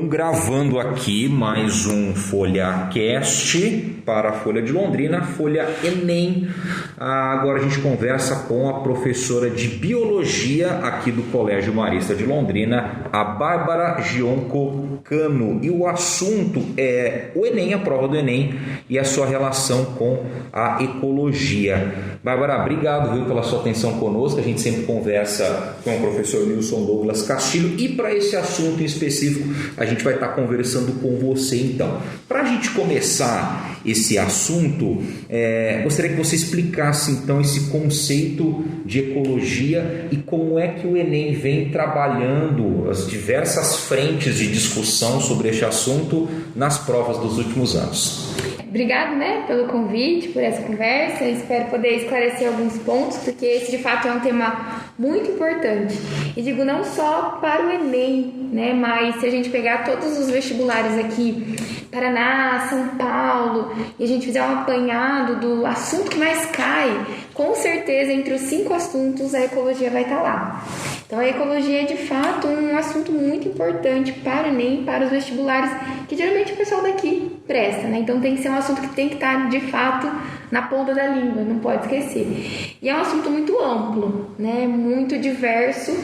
Gravando aqui mais um FolhaCast para a Folha de Londrina, Folha Enem. Agora a gente conversa com a professora de Biologia aqui do Colégio Marista de Londrina, a Bárbara Gionco Cano. E o assunto é o Enem, a prova do Enem e a sua relação com a ecologia. Bárbara, obrigado pela sua atenção conosco. A gente sempre conversa com o professor Nilson Douglas Castilho e para esse assunto em específico a gente vai estar conversando com você então. Para a gente começar esse assunto, gostaria que você explicasse então esse conceito de ecologia e como é que o Enem vem trabalhando as diversas frentes de discussão sobre este assunto nas provas dos últimos anos. Obrigado, pelo convite, por essa conversa. Espero poder esclarecer alguns pontos, porque esse de fato é um tema muito importante. E digo não só para o Enem, mas se a gente pegar todos os vestibulares aqui, Paraná, São Paulo, e a gente fizer um apanhado do assunto que mais cai, com certeza entre os 5 assuntos a ecologia vai estar lá. Então a ecologia é de fato um assunto muito importante para o Enem, para os vestibulares, que geralmente o pessoal daqui presta, Então tem que ser um assunto que tem que estar de fato na ponta da língua, não pode esquecer. E é um assunto muito amplo, muito diverso,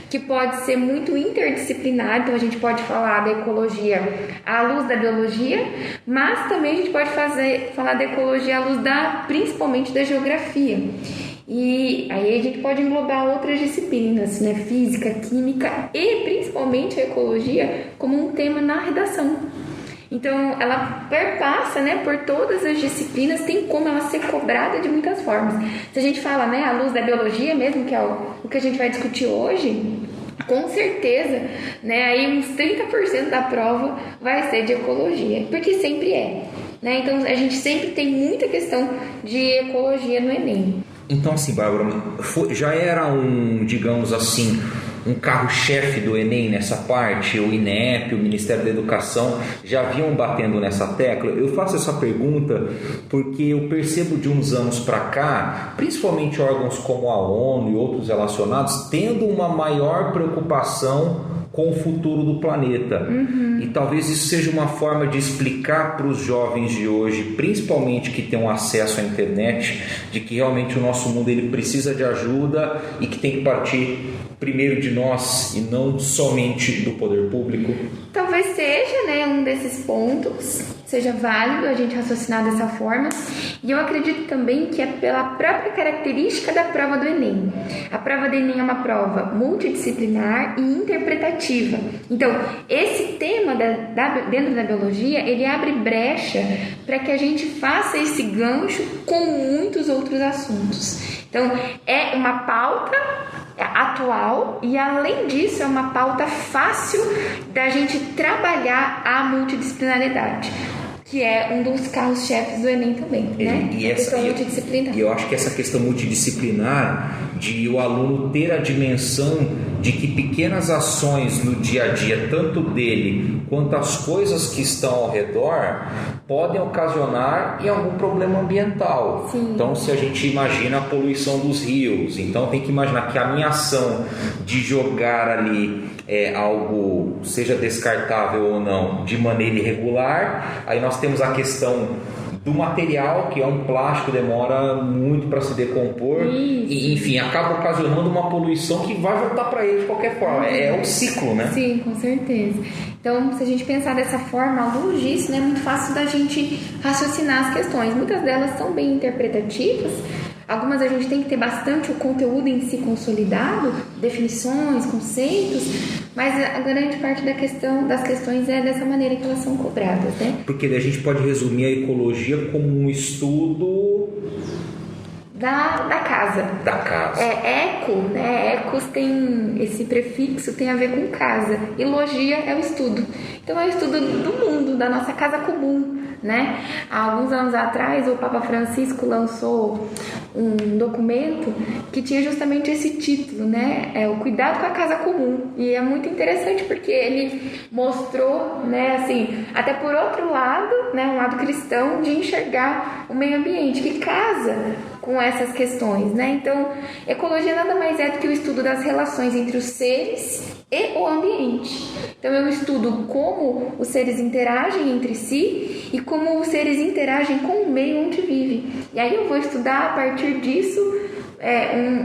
que pode ser muito interdisciplinar. Então a gente pode falar da ecologia à luz da biologia, mas também a gente pode falar da ecologia à luz principalmente da geografia. E aí a gente pode englobar outras disciplinas, física, química e principalmente a ecologia como um tema na redação. Então ela perpassa por todas as disciplinas, tem como ela ser cobrada de muitas formas. Se a gente fala à luz da biologia mesmo, que é o que a gente vai discutir hoje, com certeza, aí uns 30% da prova vai ser de ecologia, porque sempre é. Então a gente sempre tem muita questão de ecologia no Enem. Então, assim, Bárbara, já era digamos assim, um carro-chefe do Enem nessa parte, o INEP, o Ministério da Educação, já vinham batendo nessa tecla? Eu faço essa pergunta porque eu percebo de uns anos para cá, principalmente órgãos como a ONU e outros relacionados, tendo uma maior preocupação com o futuro do planeta. E talvez isso seja uma forma de explicar para os jovens de hoje, principalmente que têm um acesso à internet, de que realmente o nosso mundo ele precisa de ajuda e que tem que partir primeiro de nós e não somente do poder público. Talvez seja um desses pontos, seja válido a gente raciocinar dessa forma. E eu acredito também que é pela própria característica da prova do Enem. A prova do Enem é uma prova multidisciplinar e interpretativa. Então, esse tema dentro da biologia, ele abre brecha para que a gente faça esse gancho com muitos outros assuntos. Então, é uma pauta atual e, além disso, é uma pauta fácil da gente trabalhar a multidisciplinaridade, que é um dos carros-chefes do Enem também, E essa multidisciplinar. E eu acho que essa questão multidisciplinar, de o aluno ter a dimensão de que pequenas ações no dia a dia, tanto dele quanto as coisas que estão ao redor, podem ocasionar em algum problema ambiental. Sim. Então, se a gente imagina a poluição dos rios, então tem que imaginar que a minha ação de jogar ali algo, seja descartável ou não, de maneira irregular, aí nós temos a questão do material, que é um plástico, demora muito para se decompor. E, enfim, acaba ocasionando uma poluição que vai voltar para ele de qualquer forma. É um ciclo, Sim, com certeza. Então, se a gente pensar dessa forma, à luz disso, é muito fácil da gente raciocinar as questões. Muitas delas são bem interpretativas. Algumas a gente tem que ter bastante o conteúdo em si consolidado, definições, conceitos, mas a grande parte das questões é dessa maneira que elas são cobradas, Porque a gente pode resumir a ecologia como um estudo da casa. Da casa. Eco, Ecos tem esse prefixo, tem a ver com casa. E logia é o estudo. Então é o estudo do mundo, da nossa casa comum, Há alguns anos atrás, o Papa Francisco lançou um documento que tinha justamente esse título, o cuidado com a casa comum. E é muito interessante porque ele mostrou, assim, até por outro lado, um lado cristão, de enxergar o meio ambiente, que casa com essas questões, né? Então, ecologia nada mais é do que o estudo das relações entre os seres e o ambiente. Então, eu estudo como os seres interagem entre si e como os seres interagem com o meio onde vivem. E aí eu vou estudar a partir disso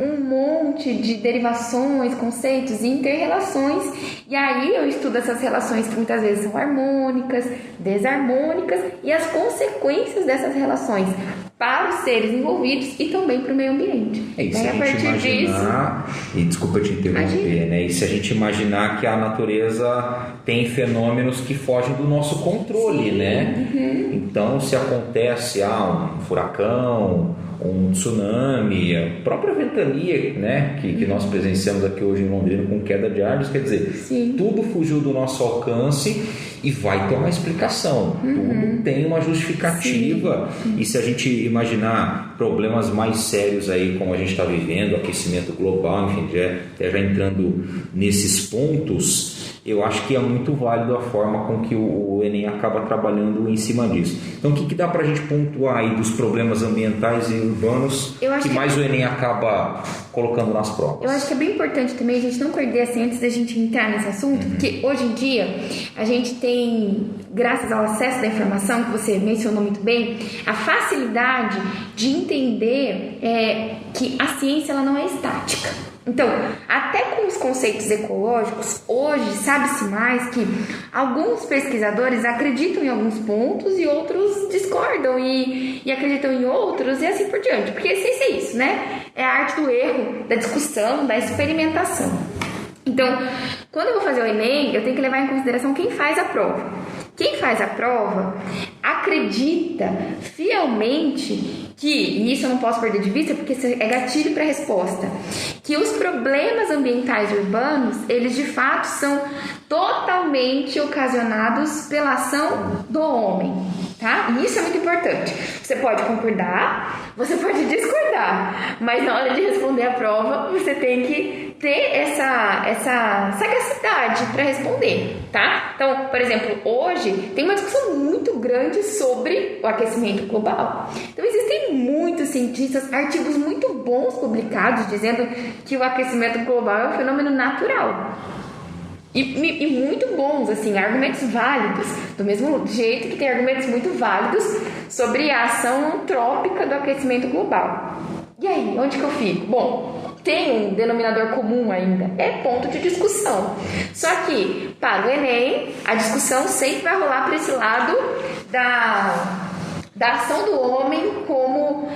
um monte de derivações, conceitos e inter-relações, e aí eu estudo essas relações que muitas vezes são harmônicas, desarmônicas, e as consequências dessas relações para os seres envolvidos e também para o meio ambiente. E se a gente imaginar, e desculpa te interromper, né? E se a gente imaginar que a natureza tem fenômenos que fogem do nosso controle, né? Uhum. Então, se acontece um furacão, um tsunami, a própria ventania, né, que nós presenciamos aqui hoje em Londrina com queda de árvores, quer dizer, sim, tudo fugiu do nosso alcance e vai ter uma explicação, tudo tem uma justificativa. Sim. E se a gente imaginar problemas mais sérios aí, como a gente está vivendo, aquecimento global, enfim, já entrando nesses pontos, eu acho que é muito válido a forma com que o Enem acaba trabalhando em cima disso. Então, o que dá para a gente pontuar aí dos problemas ambientais e urbanos que mais o Enem acaba colocando nas provas? Eu acho que é bem importante também a gente não perder assim, antes da gente entrar nesse assunto, porque hoje em dia a gente tem, graças ao acesso da informação, que você mencionou muito bem, a facilidade de entender que a ciência ela não é estática. Então, até com os conceitos ecológicos, hoje sabe-se mais que alguns pesquisadores acreditam em alguns pontos e outros discordam e acreditam em outros e assim por diante. Porque ciência é isso, né? É a arte do erro, da discussão, da experimentação. Então, quando eu vou fazer o Enem, eu tenho que levar em consideração quem faz a prova. Quem faz a prova acredita fielmente que, e isso eu não posso perder de vista porque isso é gatilho para a resposta, que os problemas ambientais urbanos, eles de fato são totalmente ocasionados pela ação do homem, tá? E isso é muito importante. Você pode concordar, você pode discordar, mas na hora de responder a prova, você tem que ter essa sagacidade para responder, tá? Então, por exemplo, hoje tem uma discussão muito grande sobre o aquecimento global. Então, existem muitos cientistas, artigos muito bons publicados dizendo que o aquecimento global é um fenômeno natural. E muito bons, assim, argumentos válidos, do mesmo jeito que tem argumentos muito válidos sobre a ação antrópica do aquecimento global. E aí, onde que eu fico? Bom, tem um denominador comum ainda, é ponto de discussão. Só que, para o Enem, a discussão sempre vai rolar para esse lado da ação do homem como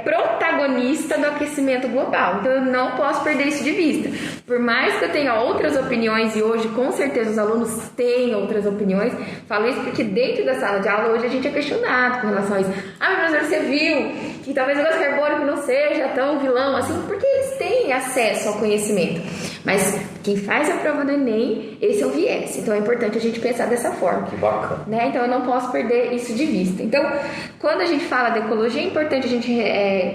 protagonista do aquecimento global. Então, eu não posso perder isso de vista. Por mais que eu tenha outras opiniões, e hoje, com certeza, os alunos têm outras opiniões, falo isso porque dentro da sala de aula, hoje a gente é questionado com relação a isso. Professor, você viu que talvez o gás carbônico não seja tão vilão assim, porque eles têm acesso ao conhecimento. Mas quem faz a prova do Enem, esse é o viés. Então, é importante a gente pensar dessa forma. Que bacana. Né? Então, eu não posso perder isso de vista. Então, quando a gente fala de ecologia, é importante a gente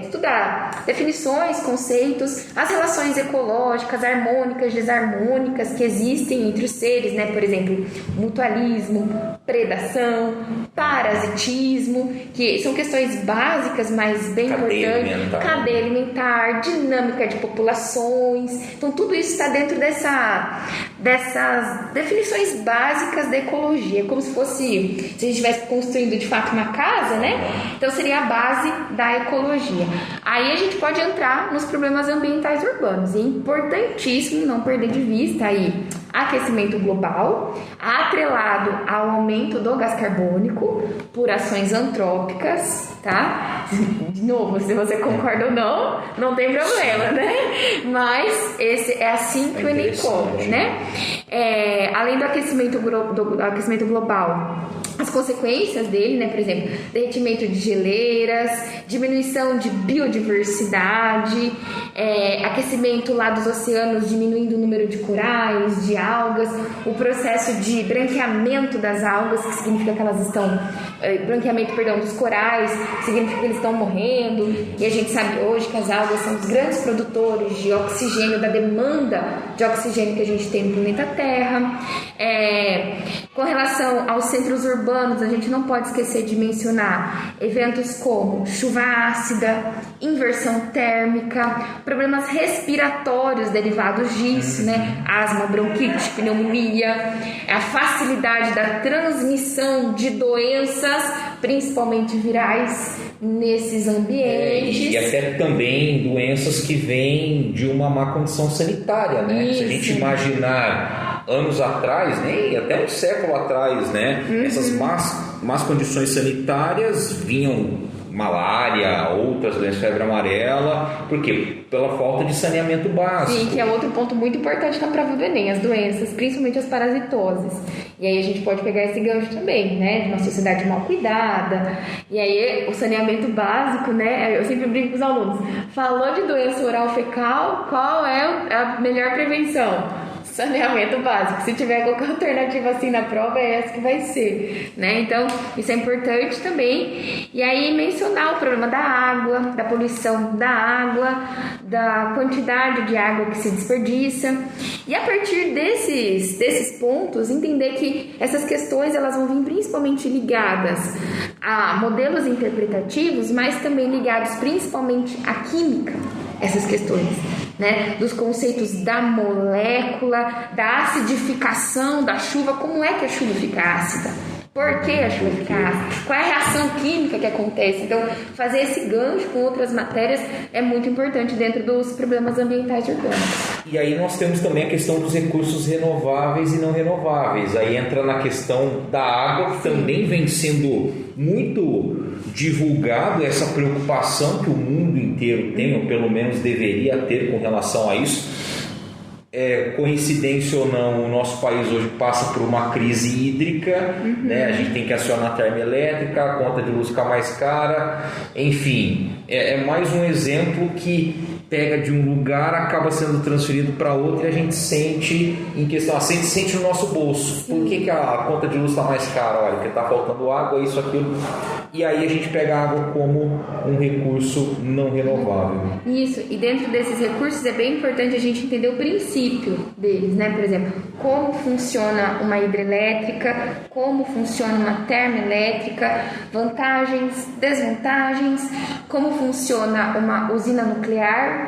estudar definições, conceitos, as relações ecológicas, harmônicas, desarmônicas que existem entre os seres, né? Por exemplo, mutualismo, predação, parasitismo, que são questões básicas, mas bem importantes. Cadeia alimentar, dinâmica de populações. Então, tudo isso está dentro dessas definições básicas da ecologia, como se fosse, se a gente estivesse construindo de fato uma casa, né? Então seria a base da ecologia. Aí a gente pode entrar nos problemas ambientais urbanos. É importantíssimo não perder de vista aí aquecimento global, atrelado ao aumento do gás carbônico por ações antrópicas, tá? De novo, se você concorda ou não, não tem problema, né? Mas esse é assim que o Enem conta, né? Além do aquecimento global, as consequências dele, né? Por exemplo, derretimento de geleiras, diminuição de biodiversidade, aquecimento lá dos oceanos, diminuindo o número de corais, de algas, o processo de branqueamento das algas, que significa que elas estão... branqueamento, dos corais, significa que eles estão morrendo, e a gente sabe hoje que as algas são os grandes produtores de oxigênio, da demanda de oxigênio que a gente tem no planeta terra. Com relação aos centros urbanos, a gente não pode esquecer de mencionar eventos como chuva ácida, inversão térmica, problemas respiratórios derivados disso, né? Asma, bronquite, pneumonia, a facilidade da transmissão de doenças, principalmente virais, nesses ambientes. E até também doenças que vêm de uma má condição sanitária, né? Isso. Se a gente imaginar anos atrás, nem até um século atrás, né? Essas más condições sanitárias vinham malária, outras doenças, febre amarela, por quê? Pela falta de saneamento básico. Sim, que é outro ponto muito importante na prova do Enem, as doenças, principalmente as parasitoses. E aí a gente pode pegar esse gancho também, né, de uma sociedade mal cuidada. E aí o saneamento básico, né, eu sempre brinco com os alunos, falou de doença oral fecal, qual é a melhor prevenção? Saneamento básico. Se tiver qualquer alternativa assim na prova, é essa que vai ser, né? Então, isso é importante também. E aí, mencionar o problema da água, da poluição da água, da quantidade de água que se desperdiça. E a partir desses pontos, entender que essas questões elas vão vir principalmente ligadas a modelos interpretativos, mas também ligados principalmente à química, essas questões, né, dos conceitos da molécula, da acidificação da chuva, como é que a chuva fica ácida, por que a chuva fica ácida, qual é a reação química que acontece. Então, fazer esse gancho com outras matérias é muito importante dentro dos problemas ambientais urbanos. E aí nós temos também a questão dos recursos renováveis e não renováveis. Aí entra na questão da água, que também vem sendo muito divulgado, essa preocupação que o mundo inteiro tem, ou pelo menos deveria ter com relação a isso. Coincidência ou não, o nosso país hoje passa por uma crise hídrica, né? A gente tem que acionar a termoelétrica, a conta de luz fica mais cara, enfim, é mais um exemplo que pega de um lugar, acaba sendo transferido para outro e a gente sente em questão, a gente sente no nosso bolso. Por que a conta de luz está mais cara? Olha, porque está faltando água, isso, aquilo. E aí a gente pega a água como um recurso não renovável. Isso, e dentro desses recursos é bem importante a gente entender o princípio deles, né? Por exemplo, como funciona uma hidrelétrica, como funciona uma termoelétrica, vantagens, desvantagens, como funciona uma usina nuclear,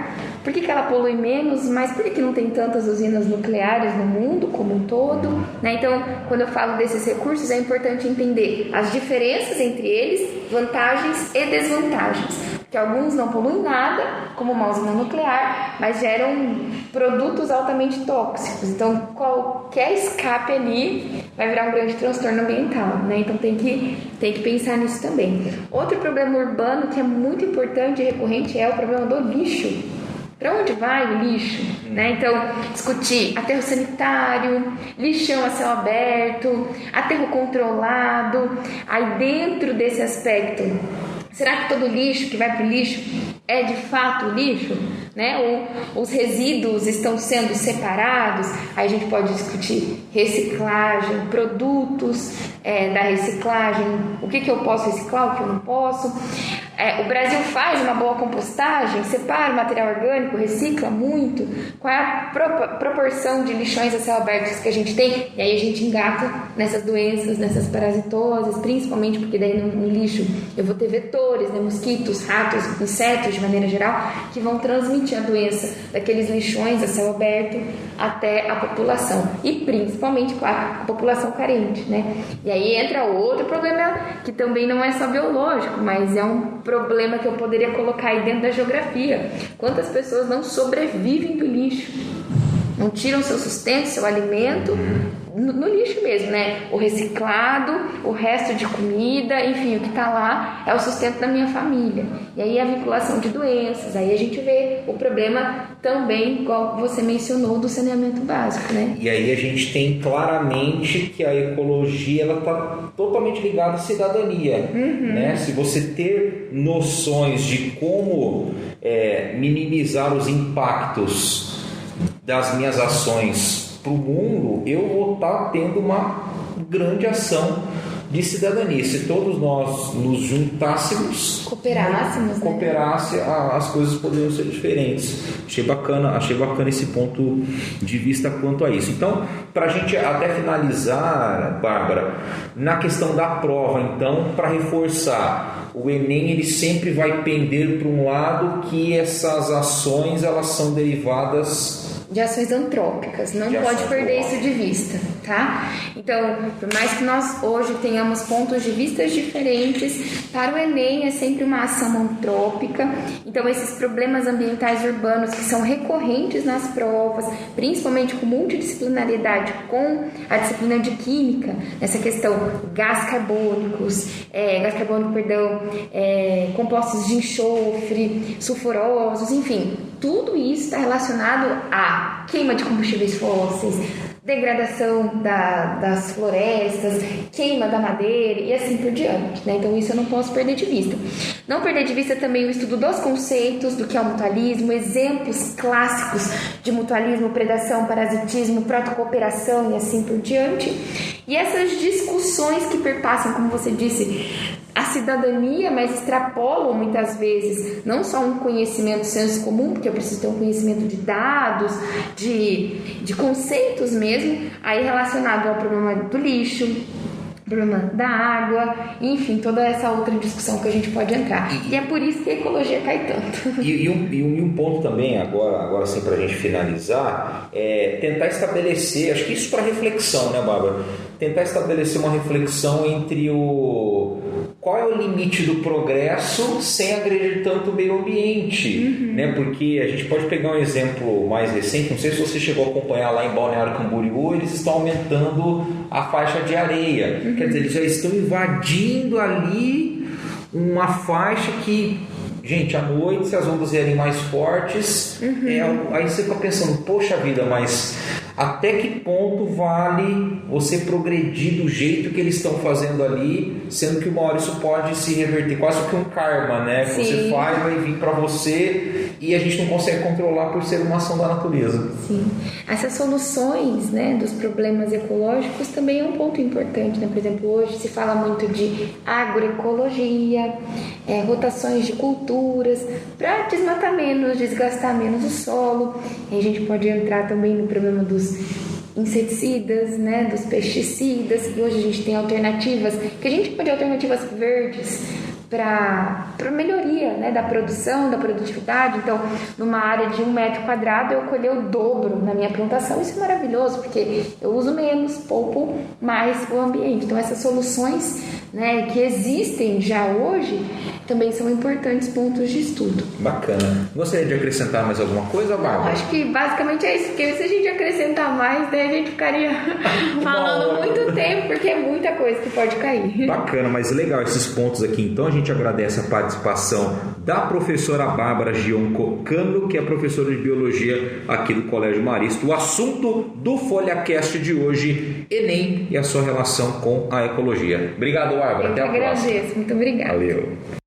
por que ela polui menos, mas por que não tem tantas usinas nucleares no mundo como um todo, né? Então, quando eu falo desses recursos, é importante entender as diferenças entre eles, vantagens e desvantagens, que alguns não poluem nada, como uma usina nuclear, mas geram produtos altamente tóxicos. Então, qualquer escape ali vai virar um grande transtorno ambiental, né? Então, tem que pensar nisso também. Outro problema urbano que é muito importante e recorrente é o problema do lixo. Para onde vai o lixo? Né? Então, discutir aterro sanitário, lixão a céu aberto, aterro controlado. Aí, dentro desse aspecto, será que todo lixo que vai para o lixo é de fato lixo? Né? Ou os resíduos estão sendo separados? Aí a gente pode discutir reciclagem, produtos da reciclagem, o que eu posso reciclar, o que eu não posso. O Brasil faz uma boa compostagem, separa o material orgânico, recicla muito. Qual é a proporção de lixões a céu aberto que a gente tem? E aí a gente engata nessas doenças, nessas parasitoses, principalmente porque daí no lixo eu vou ter vetores, né, mosquitos, ratos, insetos de maneira geral, que vão transmitir a doença daqueles lixões a céu aberto até a população. E principalmente, claro, a população carente, né? E aí entra outro problema que também não é só biológico, mas é um problema que eu poderia colocar aí dentro da geografia. Quantas pessoas não sobrevivem do lixo? Não tiram seu sustento, seu alimento no lixo mesmo, né? O reciclado, o resto de comida, enfim, o que está lá é o sustento da minha família. E aí a vinculação de doenças, aí a gente vê o problema também, igual você mencionou, do saneamento básico, né? E aí a gente tem claramente que a ecologia ela está totalmente ligada à cidadania, né? Se você ter noções de como minimizar os impactos das minhas ações para o mundo, eu vou estar tendo uma grande ação de cidadania. Se todos nós nos juntássemos, cooperasse, as coisas poderiam ser diferentes. Achei bacana esse ponto de vista quanto a isso. Então, para a gente até finalizar, Bárbara, na questão da prova, então, para reforçar, o Enem ele sempre vai pender para um lado que essas ações elas são derivadas de ações antrópicas, não pode perder isso de vista, tá? Então, por mais que nós hoje tenhamos pontos de vista diferentes, para o Enem é sempre uma ação antrópica. Então, esses problemas ambientais urbanos que são recorrentes nas provas, principalmente com multidisciplinariedade, com a disciplina de química, nessa questão gás carbônico, compostos de enxofre, sulfurosos, enfim, tudo isso está relacionado à queima de combustíveis fósseis, degradação das florestas, queima da madeira e assim por diante, né? Então isso eu não posso perder de vista. Não perder de vista também o estudo dos conceitos do que é o mutualismo, exemplos clássicos de mutualismo, predação, parasitismo, protocooperação e assim por diante. E essas discussões que perpassam, como você disse, a cidadania, mas extrapolam muitas vezes não só um conhecimento senso comum, porque eu preciso ter um conhecimento de dados, de conceitos mesmo, aí relacionado ao problema do lixo, problema da água, enfim, toda essa outra discussão que a gente pode entrar. E é por isso que a ecologia cai tanto. E um ponto também, agora sim, para a gente finalizar, é tentar estabelecer, acho que isso para reflexão, né, Bárbara? Tentar estabelecer uma reflexão entre qual é o limite do progresso sem agredir tanto o meio ambiente, né? Porque a gente pode pegar um exemplo mais recente, não sei se você chegou a acompanhar lá em Balneário Camboriú, eles estão aumentando a faixa de areia, quer dizer, eles já estão invadindo ali uma faixa que, gente, à noite, se as ondas vierem mais fortes, aí você fica pensando, poxa vida, mas até que ponto vale você progredir do jeito que eles estão fazendo ali, sendo que uma hora isso pode se reverter, quase que um karma, né? Sim. Você faz, vai vir para você e a gente não consegue controlar por ser uma ação da natureza. Sim. Essas soluções, né, dos problemas ecológicos também é um ponto importante, né? Por exemplo, hoje se fala muito de agroecologia, rotações de culturas, para desmatar menos, desgastar menos o solo. E a gente pode entrar também no problema dos inseticidas, né, dos pesticidas, e hoje a gente tem alternativas, que a gente pode alternativas verdes para melhoria, né, da produção, da produtividade. Então, numa área de 1 metro quadrado, eu colher o dobro na minha plantação. Isso é maravilhoso, porque eu uso menos, poupo mais o ambiente. Então, essas soluções, né, que existem já hoje, também são importantes pontos de estudo. Bacana. Gostaria de acrescentar mais alguma coisa, Bárbara? Acho que basicamente é isso, porque se a gente acrescentar mais, daí a gente ficaria falando muito tempo, porque é muita coisa que pode cair. Bacana, mas legal esses pontos aqui. Então a gente agradece a participação da professora Bárbara Gionco-Cano, que é professora de Biologia aqui do Colégio Marista. O assunto do FolhaCast de hoje, Enem e a sua relação com a ecologia. Obrigado, Bárbara. Até a próxima. Eu agradeço. Muito obrigada. Valeu.